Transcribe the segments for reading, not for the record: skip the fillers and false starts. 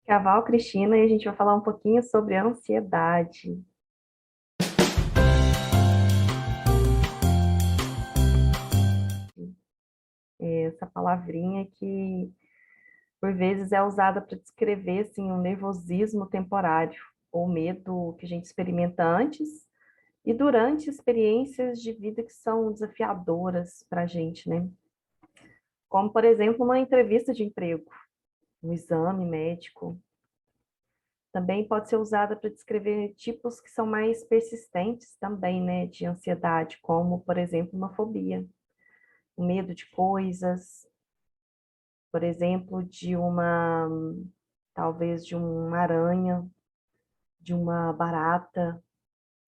Caval Cristina e a gente vai falar um pouquinho sobre a ansiedade. Essa palavrinha que, por vezes, é usada para descrever assim, um nervosismo temporário, ou medo que a gente experimenta antes e durante experiências de vida que são desafiadoras para a gente, né? Como, por exemplo, uma entrevista de emprego, um exame médico. Também pode ser usada para descrever tipos que são mais persistentes também, né, de ansiedade, como, por exemplo, uma fobia. O medo de coisas, por exemplo, talvez de uma aranha, de uma barata,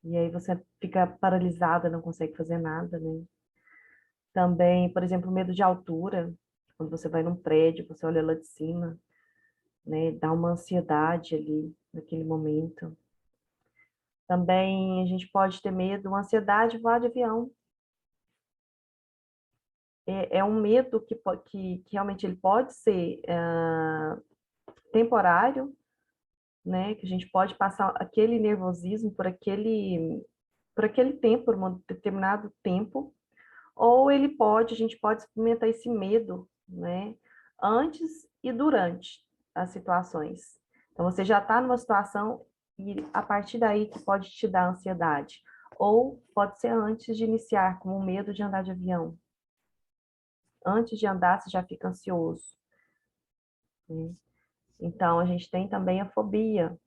e aí você fica paralisada, não consegue fazer nada, né? Também, por exemplo, o medo de altura, quando você vai num prédio, você olha lá de cima, né? Dá uma ansiedade ali naquele momento. Também a gente pode ter medo, uma ansiedade de voar de avião. É um medo que realmente ele pode ser temporário, né? Que a gente pode passar aquele nervosismo por aquele tempo, por um determinado tempo, ou a gente pode experimentar esse medo, né? Antes e durante as situações. Então, você já está numa situação e a partir daí que pode te dar ansiedade. Ou pode ser antes de iniciar, como o medo de andar de avião. Antes de andar, você já fica ansioso, né? Então, a gente tem também a fobia,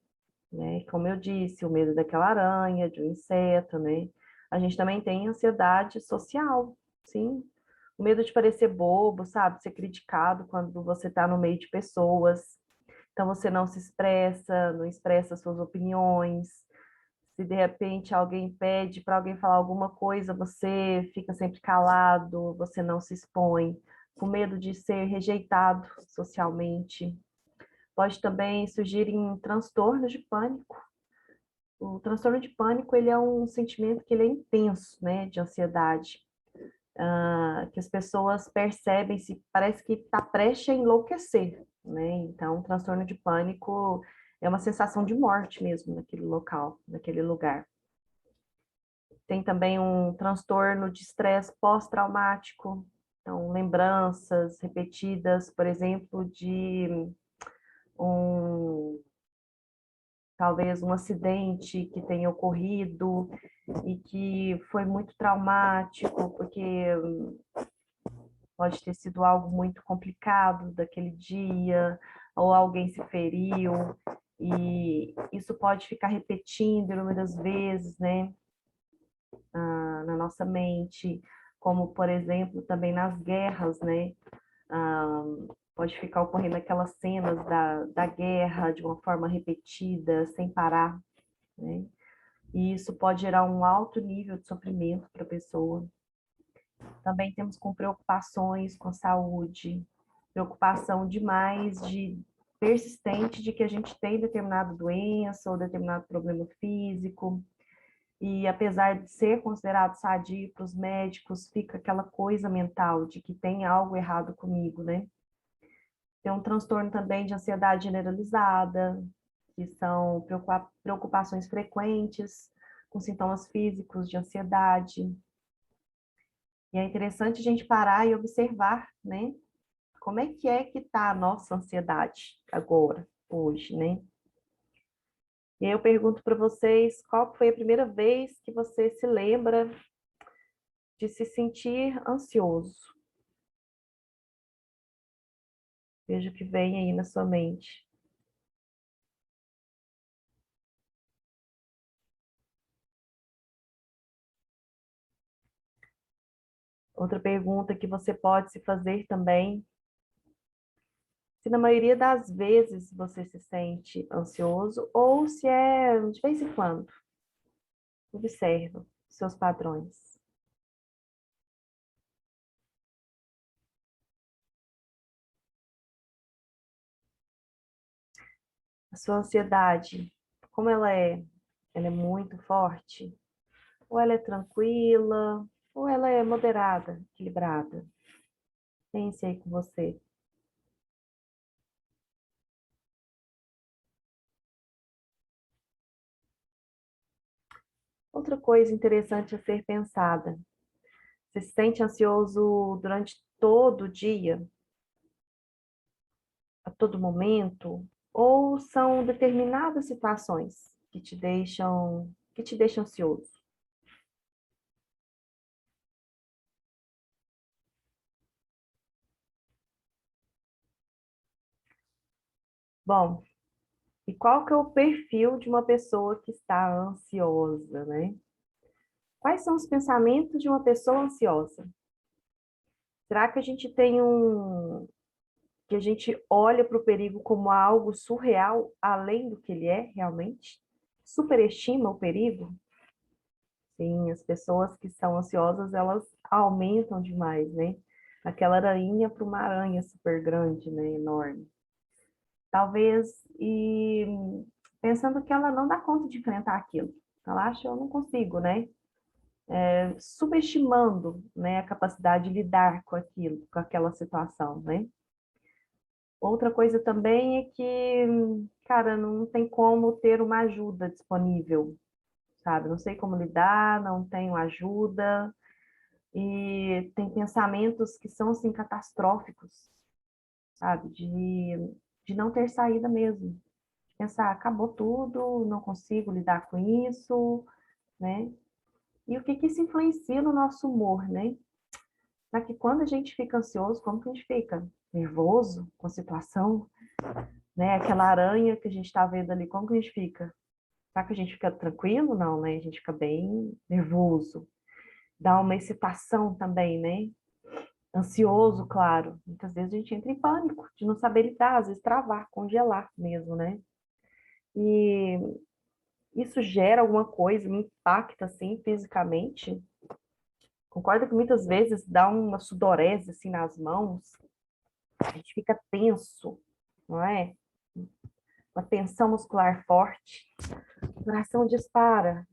né? Como eu disse, o medo daquela aranha, de um inseto, né? A gente também tem ansiedade social, sim. O medo de parecer bobo, sabe? Ser criticado quando você está no meio de pessoas. Então você não se expressa, não expressa suas opiniões. Se de repente alguém pede para alguém falar alguma coisa, você fica sempre calado, você não se expõe, com medo de ser rejeitado socialmente. Pode também surgir em transtornos de pânico. O transtorno de pânico, ele é um sentimento que ele é intenso, né, de ansiedade, que as pessoas percebem, se parece que está prestes a enlouquecer, né? Então, o transtorno de pânico é uma sensação de morte mesmo naquele local, naquele lugar. Tem também um transtorno de estresse pós-traumático, então, lembranças repetidas, por exemplo, de um talvez um acidente que tenha ocorrido e que foi muito traumático, porque pode ter sido algo muito complicado daquele dia, ou alguém se feriu, e isso pode ficar repetindo inúmeras vezes, né, na nossa mente, como, por exemplo, também nas guerras, né, ah, pode ficar ocorrendo aquelas cenas da guerra de uma forma repetida, sem parar, né? E isso pode gerar um alto nível de sofrimento para a pessoa. Também temos com preocupações com saúde, preocupação demais persistente de que a gente tem determinada doença ou determinado problema físico, e apesar de ser considerado sadio para os médicos, fica aquela coisa mental de que tem algo errado comigo, né? Tem um transtorno também de ansiedade generalizada, que são preocupações frequentes, com sintomas físicos de ansiedade. E é interessante a gente parar e observar, né? Como é que está a nossa ansiedade agora, hoje, né? E aí eu pergunto para vocês, qual foi a primeira vez que você se lembra de se sentir ansioso? Veja o que vem aí na sua mente. Outra pergunta que você pode se fazer também, se na maioria das vezes você se sente ansioso ou se é de vez em quando. Observa seus padrões. A sua ansiedade, como ela é? Ela é muito forte? Ou ela é tranquila? Ou ela é moderada, equilibrada? Pense aí com você. Outra coisa interessante a ser pensada. Você se sente ansioso durante todo o dia, a todo momento? Ou são determinadas situações que te deixam ansioso? Bom, e qual que é o perfil de uma pessoa que está ansiosa, né? Quais são os pensamentos de uma pessoa ansiosa? Será que a gente que a gente olha para o perigo como algo surreal, além do que ele é realmente? Superestima o perigo? Sim, as pessoas que são ansiosas, elas aumentam demais, né? Aquela aranha para uma aranha super grande, né? Enorme. Talvez, e pensando que ela não dá conta de enfrentar aquilo. Ela acha, eu não consigo, né? Subestimando, né, a capacidade de lidar com aquilo, com aquela situação, né? Outra coisa também é que, cara, não tem como ter uma ajuda disponível, sabe? Não sei como lidar, não tenho ajuda, e tem pensamentos que são, assim, catastróficos, sabe? De não ter saída mesmo. Pensar, acabou tudo, não consigo lidar com isso, né? E o que que isso influencia no nosso humor, né? Será que quando a gente fica ansioso, como que a gente fica? Nervoso com a situação, né? Aquela aranha que a gente está vendo ali, como que a gente fica? Será que a gente fica tranquilo? Não, né? A gente fica bem nervoso. Dá uma excitação também, né? Ansioso, claro. Muitas vezes a gente entra em pânico de não saber lidar, às vezes travar, congelar mesmo, né? E isso gera alguma coisa, me impacta assim fisicamente. Concorda que muitas vezes dá uma sudorese assim nas mãos, a gente fica tenso, não é? Uma tensão muscular forte, o coração dispara.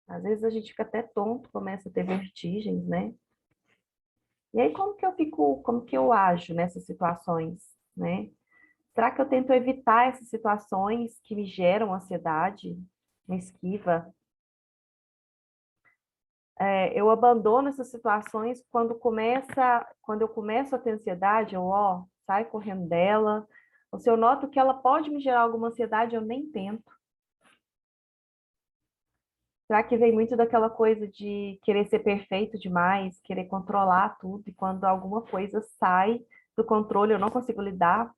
Às vezes a gente fica até tonto, começa a ter vertigens, né? E aí como que eu fico, como que eu ajo nessas situações, né? Será que eu tento evitar essas situações que me geram ansiedade, me esquiva? Eu abandono essas situações quando eu começo a ter ansiedade, eu, ó, saio correndo dela. Ou se eu noto que ela pode me gerar alguma ansiedade, eu nem tento. Será que vem muito daquela coisa de querer ser perfeito demais, querer controlar tudo, e quando alguma coisa sai do controle, eu não consigo lidar?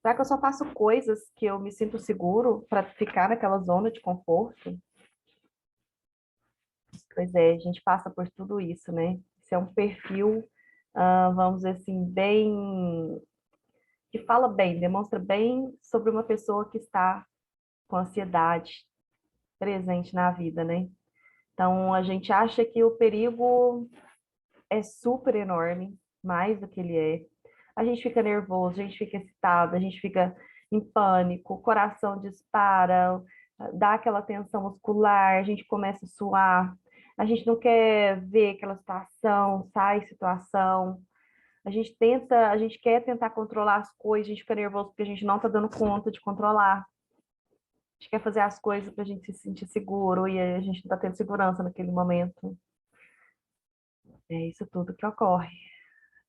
Será que eu só faço coisas que eu me sinto seguro para ficar naquela zona de conforto? Pois é, a gente passa por tudo isso, né? Esse é um perfil, vamos dizer assim, bem, que fala bem, demonstra bem sobre uma pessoa que está com ansiedade presente na vida, né? Então, a gente acha que o perigo é super enorme, mais do que ele é. A gente fica nervoso, a gente fica excitado, a gente fica em pânico, o coração dispara, dá aquela tensão muscular, a gente começa a suar, a gente não quer ver aquela situação, sai situação. A gente quer tentar controlar as coisas, a gente fica nervoso porque a gente não está dando conta de controlar. A gente quer fazer as coisas para a gente se sentir seguro e a gente não está tendo segurança naquele momento. É isso tudo que ocorre.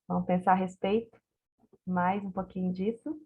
Vamos pensar a respeito mais um pouquinho disso.